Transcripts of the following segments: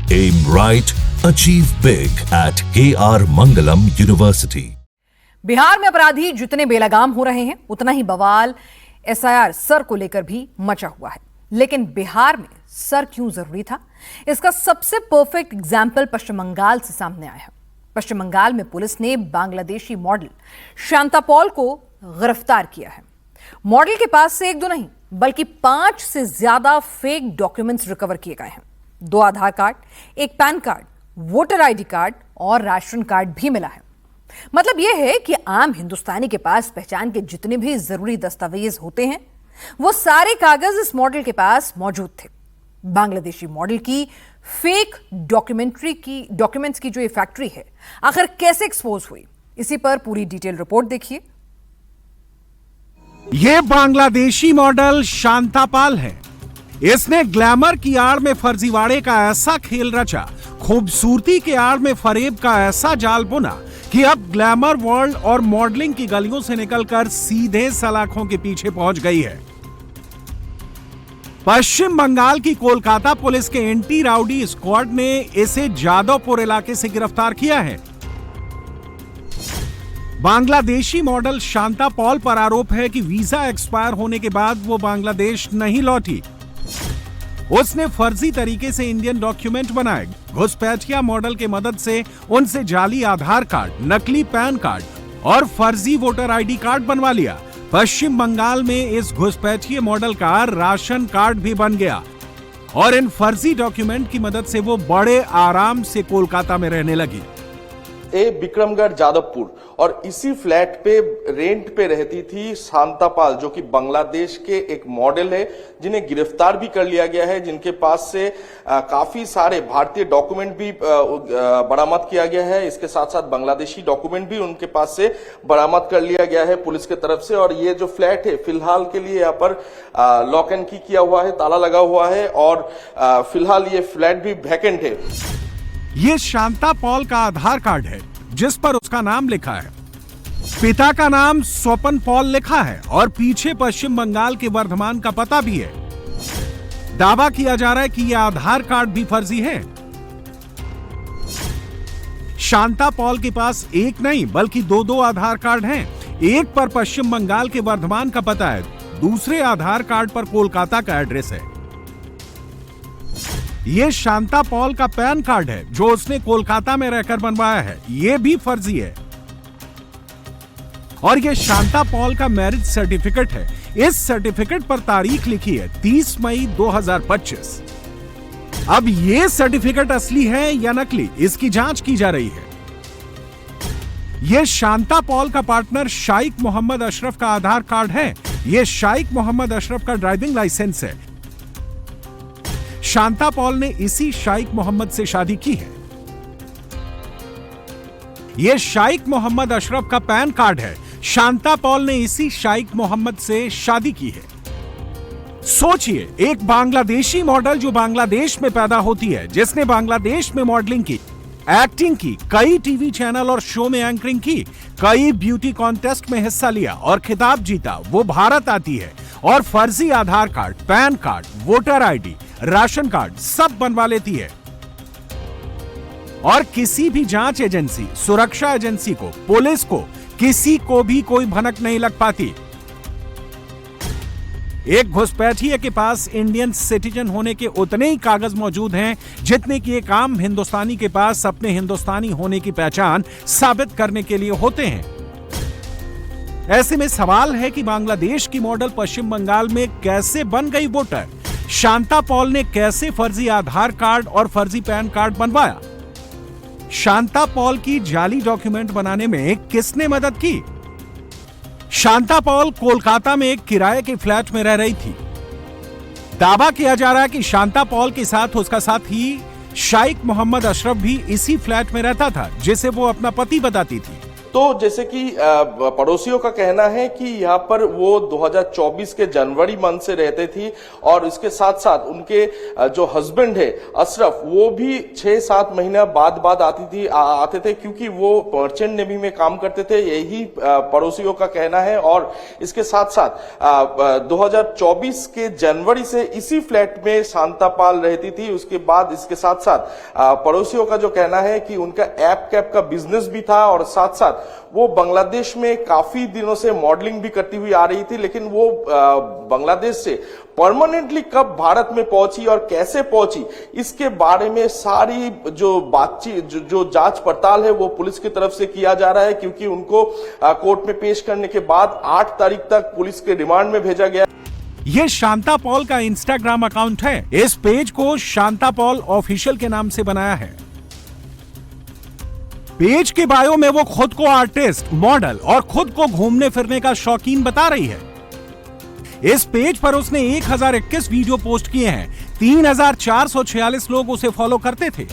Aim right, achieve big at KR Mangalam University. Bihar में अपराधी जितने बेलगाम हो रहे हैं उतना ही बवाल एसआईआर सर को लेकर भी मचा हुआ है। लेकिन बिहार में सर क्यों जरूरी था, इसका सबसे परफेक्ट एग्जाम्पल पश्चिम बंगाल से सामने आया है। पश्चिम बंगाल में पुलिस ने बांग्लादेशी मॉडल शांता पॉल को गिरफ्तार किया है। मॉडल के पास से एक दो नहीं बल्कि 5 से ज्यादा फेक डॉक्यूमेंट्स रिकवर किए गए हैं। 2 आधार कार्ड, एक pan card, voter ID card और राशन कार्ड भी मिला है। मतलब यह है कि आम हिंदुस्तानी के पास पहचान के जितने भी जरूरी दस्तावेज होते हैं वो सारे कागज इस मॉडल के पास मौजूद थे। बांग्लादेशी मॉडल की फेक डॉक्यूमेंट्स की जो ये फैक्ट्री है आखिर कैसे एक्सपोज हुई, इसी पर पूरी डिटेल रिपोर्ट देखिए। ये बांग्लादेशी मॉडल शांता पाल है। इसने ग्लैमर की आड़ में फर्जीवाड़े का ऐसा खेल रचा, खूबसूरती के आड़ में फरेब का ऐसा जाल बुना कि अब ग्लैमर वर्ल्ड और मॉडलिंग की गलियों से निकलकर सीधे सलाखों के पीछे पहुंच गई है। पश्चिम बंगाल की कोलकाता पुलिस के एंटी राउडी स्क्वाड ने इसे जादवपुर इलाके से गिरफ्तार किया है। बांग्लादेशी मॉडल शांता पॉल पर आरोप है कि वीजा एक्सपायर होने के बाद वो बांग्लादेश नहीं लौटी। उसने फर्जी तरीके से इंडियन डॉक्यूमेंट बनाए, घुसपैठिया मॉडल के मदद से उनसे जाली आधार कार्ड, नकली पैन कार्ड और फर्जी वोटर आईडी कार्ड बनवा लिया। पश्चिम बंगाल में इस घुसपैठिए मॉडल का राशन कार्ड भी बन गया और इन फर्जी डॉक्यूमेंट की मदद से वो बड़े आराम से कोलकाता में रहने लगी। विक्रमगढ़ जादवपुर और इसी फ्लैट पे रेंट पे रहती थी शांता पाल, जो कि बांग्लादेश के एक मॉडल है, जिन्हें गिरफ्तार भी कर लिया गया है, जिनके पास से काफी सारे भारतीय डॉक्यूमेंट भी बरामद किया गया है। इसके साथ साथ बांग्लादेशी डॉक्यूमेंट भी उनके पास से बरामद कर लिया गया है पुलिस की तरफ से। और ये जो फ्लैट है फिलहाल के लिए यहाँ पर लॉक एंड की किया हुआ है, ताला लगा हुआ है और फिलहाल ये फ्लैट भी वैकेंट है। ये शांता पॉल का आधार कार्ड है जिस पर उसका नाम लिखा है। पिता का नाम स्वपन पॉल लिखा है और पीछे पश्चिम बंगाल के वर्धमान का पता भी है। दावा किया जा रहा है कि यह आधार कार्ड भी फर्जी है। शांता पॉल के पास एक नहीं बल्कि 2 आधार कार्ड हैं। एक पर पश्चिम बंगाल के वर्धमान का पता है, दूसरे आधार कार्ड पर कोलकाता का एड्रेस है। ये शांता पॉल का पैन कार्ड है जो उसने कोलकाता में रहकर बनवाया है, ये भी फर्जी है। और ये शांता पॉल का मैरिज सर्टिफिकेट है। इस सर्टिफिकेट पर तारीख लिखी है 30 मई 2025। अब ये सर्टिफिकेट असली है या नकली, इसकी जांच की जा रही है। ये शांता पॉल का पार्टनर शाइक मोहम्मद अशरफ का आधार कार्ड है। ये शाइक मोहम्मद अशरफ का ड्राइविंग लाइसेंस है। शांता पॉल ने इसी शाइक मोहम्मद से शादी की है। यह शाइक मोहम्मद अशरफ का पैन कार्ड है। शांता पॉल ने इसी शाइक मोहम्मद से शादी की है। सोचिए, एक बांग्लादेशी मॉडल जो बांग्लादेश में पैदा होती है, जिसने बांग्लादेश में मॉडलिंग की, एक्टिंग की, कई टीवी चैनल और शो में एंकरिंग की, कई ब्यूटी कॉन्टेस्ट में हिस्सा लिया और खिताब जीता, वो भारत आती है और फर्जी Aadhaar card, PAN card, voter ID, ration card सब बनवा लेती है। और किसी भी जांच एजेंसी, सुरक्षा एजेंसी को, पुलिस को, किसी को भी कोई भनक नहीं लग पाती। एक घुसपैठिए के पास इंडियन सिटीजन होने के उतने ही कागज मौजूद हैं जितने कि एक आम हिंदुस्तानी के पास अपने हिंदुस्तानी होने की पहचान साबित करने के लिए होते हैं। ऐसे में सवाल है कि बांग्लादेश की मॉडल पश्चिम बंगाल में कैसे बन गई वोटर? शांता पॉल ने कैसे फर्जी आधार कार्ड और फर्जी पैन कार्ड बनवाया? शांता पॉल की जाली डॉक्यूमेंट बनाने में किसने मदद की? शांता पॉल कोलकाता में एक किराए के फ्लैट में रह रही थी। दावा किया जा रहा है कि शांता पॉल के साथ उसका साथी शाइक मोहम्मद अशरफ भी इसी फ्लैट में रहता था, जिसे वो अपना पति बताती थी। तो जैसे कि पड़ोसियों का कहना है कि यहाँ पर वो 2024 के जनवरी मंथ से रहते थी और इसके साथ साथ उनके जो हस्बैंड है अशरफ, वो भी 6-7 महीना बाद आते थे, क्योंकि वो मर्चेंट नेवी में काम करते थे, यही पड़ोसियों का कहना है। और इसके साथ साथ 2024 के जनवरी से इसी फ्लैट में शांता पाल रहती थी। उसके बाद इसके साथ साथ पड़ोसियों का जो कहना है कि उनका ऐप कैप का बिजनेस भी था और साथ साथ वो बांग्लादेश में काफी दिनों से मॉडलिंग भी करती हुई आ रही थी। लेकिन वो बांग्लादेश से परमानेंटली कब भारत में पहुंची और कैसे पहुंची, इसके बारे में सारी जो बातचीत जो जांच पड़ताल है वो पुलिस की तरफ से किया जा रहा है, क्योंकि उनको कोर्ट में पेश करने के बाद 8 तारीख तक पुलिस के रिमांड में भेजा गया। ये शांता पॉल का इंस्टाग्राम अकाउंट है। इस पेज को शांता पॉल ऑफिशियल के नाम से बनाया है। पेज के बायो में वो खुद को आर्टिस्ट, मॉडल और खुद को घूमने फिरने का शौकीन बता रही है। इस पेज पर उसने 1021 वीडियो पोस्ट किए हैं। 3446 लोग उसे फॉलो करते थे,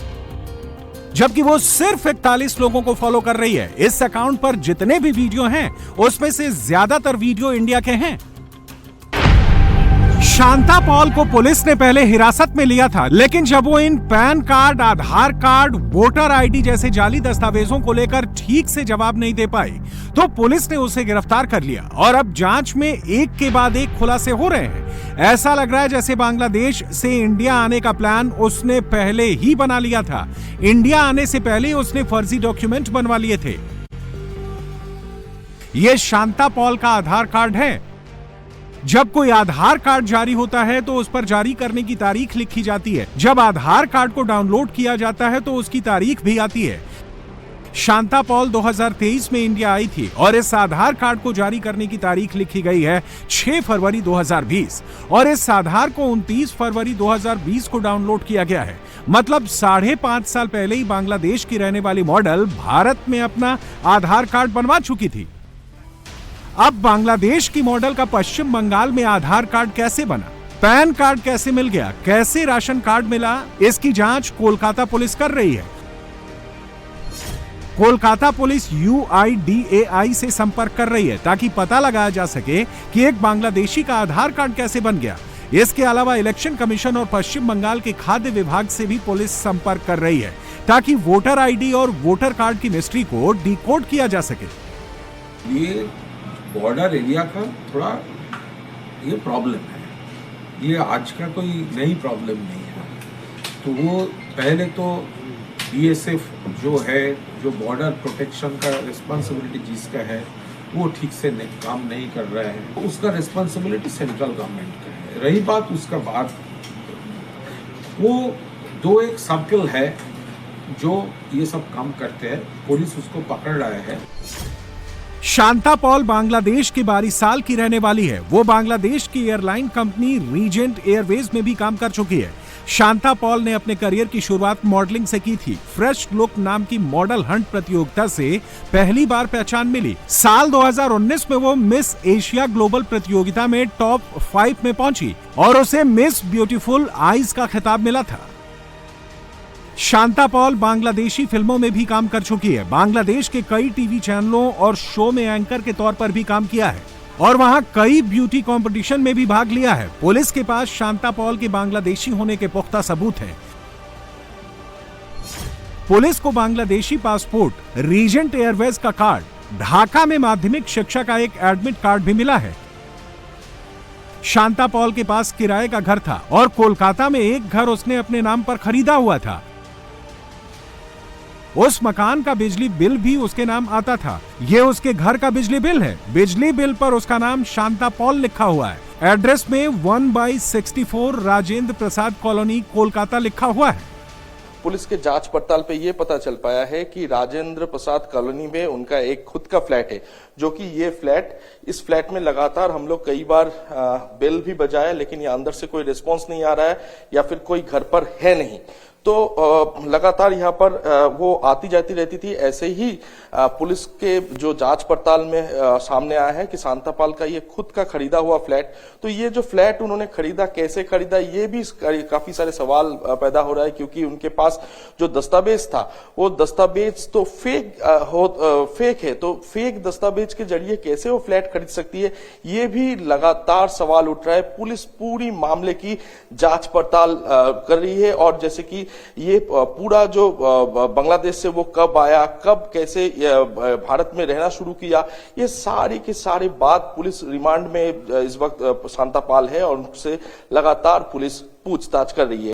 जबकि वो सिर्फ 41 लोगों को फॉलो कर रही है। इस अकाउंट पर जितने भी वीडियो हैं उसमें से ज्यादातर वीडियो इंडिया के हैं। शांता पॉल को पुलिस ने पहले हिरासत में लिया था, लेकिन जब वो इन पैन कार्ड, आधार कार्ड, वोटर आईडी जैसे जाली दस्तावेजों को लेकर ठीक से जवाब नहीं दे पाई, तो पुलिस ने उसे गिरफ्तार कर लिया। और अब जांच में एक के बाद एक खुलासे हो रहे हैं। ऐसा लग रहा है जैसे बांग्लादेश से इंडिया आने का प्लान उसने पहले ही बना लिया था। इंडिया आने से पहले उसने फर्जी डॉक्यूमेंट बनवा लिए थे। यह शांता पॉल का आधार कार्ड है। जब कोई आधार कार्ड जारी होता है तो उस पर जारी करने की तारीख लिखी जाती है। जब आधार कार्ड को डाउनलोड किया जाता है तो उसकी तारीख भी आती है। शांता पॉल 2023 में इंडिया आई थी और इस आधार कार्ड को जारी करने की तारीख लिखी गई है 6 फरवरी 2020 और इस आधार को 29 फरवरी 2020 को डाउनलोड किया गया है। मतलब 5.5 साल पहले ही बांग्लादेश की रहने वाली मॉडल भारत में अपना आधार कार्ड बनवा चुकी थी। अब बांग्लादेश की मॉडल का पश्चिम बंगाल में आधार कार्ड कैसे बना, पैन कार्ड कैसे मिल गया, कैसे राशन कार्ड मिला, इसकी जांच कोलकाता पुलिस कर रही है। कोलकाता पुलिस UIDAI से संपर्क कर रही है ताकि पता लगाया जा सके कि एक बांग्लादेशी का आधार कार्ड कैसे बन गया। इसके अलावा इलेक्शन कमीशन और पश्चिम बंगाल के खाद्य विभाग से भी पुलिस संपर्क कर रही है ताकि वोटर आईडी और वोटर कार्ड की मिस्ट्री को डिकोड किया जा सके। ये बॉर्डर एरिया का थोड़ा ये प्रॉब्लम है। ये आज का कोई नई प्रॉब्लम नहीं है। तो वो पहले तो BSF जो है, जो बॉर्डर प्रोटेक्शन का रिस्पॉन्सिबिलिटी जिसका है, वो ठीक से काम नहीं कर रहा है। उसका रिस्पॉन्सिबिलिटी सेंट्रल गवर्नमेंट का है। रही बात उसका बाद, वो एक सर्कल है जो ये सब काम करते हैं। पुलिस उसको पकड़ रहा है। शांता पॉल बांग्लादेश की 22 साल की रहने वाली है। वो बांग्लादेश की एयरलाइन कंपनी रीजेंट एयरवेज में भी काम कर चुकी है। शांता पॉल ने अपने करियर की शुरुआत मॉडलिंग से की थी। फ्रेश लुक नाम की मॉडल हंट प्रतियोगिता से पहली बार पहचान मिली। साल 2019 में वो मिस एशिया ग्लोबल प्रतियोगिता में टॉप 5 में पहुंची और उसे मिस ब्यूटीफुल आईज का खिताब मिला था। शांता पॉल बांग्लादेशी फिल्मों में भी काम कर चुकी है। बांग्लादेश के कई टीवी चैनलों और शो में एंकर के तौर पर भी काम किया है और वहां कई ब्यूटी कंपटीशन में भी भाग लिया है। पुलिस के पास शांता पॉल के बांग्लादेशी होने के पुख्ता सबूत हैं। पुलिस को बांग्लादेशी पासपोर्ट, रीजेंट एयरवेज का कार्ड, ढाका में माध्यमिक शिक्षा का एक एडमिट कार्ड भी मिला है। शांता पॉल के पास किराए का घर था और कोलकाता में एक घर उसने अपने नाम पर खरीदा हुआ था। उस मकान का बिजली बिल भी उसके नाम आता था। यह उसके घर का बिजली बिल है। बिजली बिल पर उसका नाम शांता पॉल लिखा हुआ है। एड्रेस में 1/64 राजेंद्र प्रसाद कॉलोनी कोलकाता लिखा हुआ है। पुलिस के जांच पड़ताल पे ये पता चल पाया है कि राजेंद्र प्रसाद कॉलोनी में उनका एक खुद का फ्लैट है, जो कि ये फ्लैट, इस फ्लैट में लगातार हम लोग कई बार बेल भी बजाया, लेकिन ये अंदर से कोई रिस्पांस नहीं आ रहा है या फिर कोई घर पर है नहीं। तो लगातार यहाँ पर वो आती जाती रहती थी। ऐसे ही पुलिस के जो जांच पड़ताल में सामने आया है कि शांतापाल का ये खुद का खरीदा हुआ फ्लैट, तो ये जो फ्लैट उन्होंने खरीदा, कैसे खरीदा, ये भी काफी सारे सवाल पैदा हो रहा है, क्योंकि उनके पास जो दस्तावेज था वो दस्तावेज तो फेक है। तो फेक दस्तावेज के जरिए कैसे वो फ्लैट खरीद सकती है, ये भी लगातार सवाल उठ रहा है। पुलिस पूरी मामले की जांच पड़ताल कर रही है, और जैसे कि ये पूरा जो बांग्लादेश से वो कब आया, कब कैसे भारत में रहना शुरू किया, ये सारी की सारी बात पुलिस रिमांड में इस वक्त शांतापाल है और उनसे लगातार पुलिस पूछताछ कर रही है।